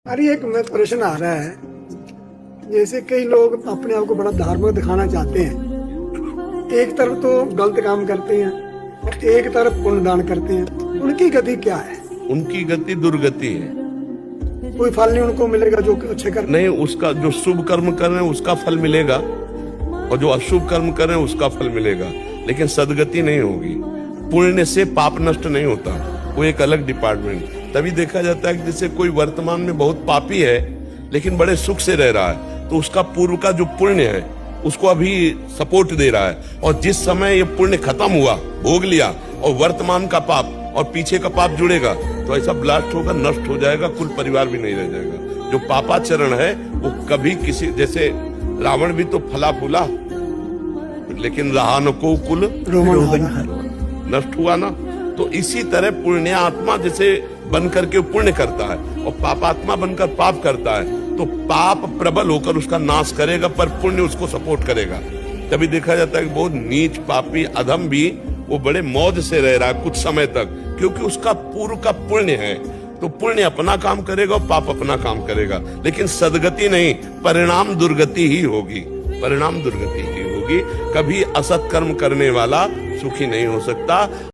अरे एक में प्रश्न आ रहा है, जैसे कई लोग अपने आप को बड़ा धार्मिक दिखाना चाहते हैं, एक तरफ तो गलत काम करते हैं और एक तरफ पुण्य दान करते हैं, उनकी गति क्या है? उनकी गति दुर्गति है। कोई फल नहीं उनको मिलेगा जो अच्छे कर नहीं, उसका जो शुभ कर्म कर रहे हैं उसका फल मिलेगा और जो अशुभ कर्म कर रहे हैं उसका फल मिलेगा, लेकिन सदगति नहीं होगी। पुण्य से पाप नष्ट नहीं होता, वो एक अलग डिपार्टमेंट। तभी देखा जाता है कि जैसे कोई वर्तमान में बहुत पापी है लेकिन बड़े सुख से रह रहा है, तो उसका पूर्व का जो पुण्य है उसको अभी सपोर्ट दे रहा है, और जिस समय ये पुण्य खत्म हुआ, भोग लिया, और वर्तमान का पाप और पीछे का पाप जुड़ेगा तो ऐसा ब्लास्ट होगा, नष्ट हो जाएगा, कुल परिवार भी नहीं रह जाएगा। जो पापाचरण है वो कभी किसी, जैसे रावण भी तो फला फूला लेकिन रहा न को कुल नष्ट हुआ ना, तो इसी तरह पुण्यात्मा जैसे बन करके पुण्य करता है और पापात्मा बनकर पाप करता है, तो पाप प्रबल होकर उसका नाश करेगा पर पुण्य उसको सपोर्ट करेगा। तभी देखा जाता है कि बहुत नीच पापी अधम भी वो बड़े मौज से रह रहा है कुछ समय तक, क्योंकि उसका पूर्व का पुण्य है। तो पुण्य अपना काम करेगा और पाप अपना काम करेगा, लेकिन सदगति नहीं, परिणाम दुर्गति ही होगी, परिणाम दुर्गति ही होगी। कभी असत कर्म करने वाला सुखी नहीं हो सकता।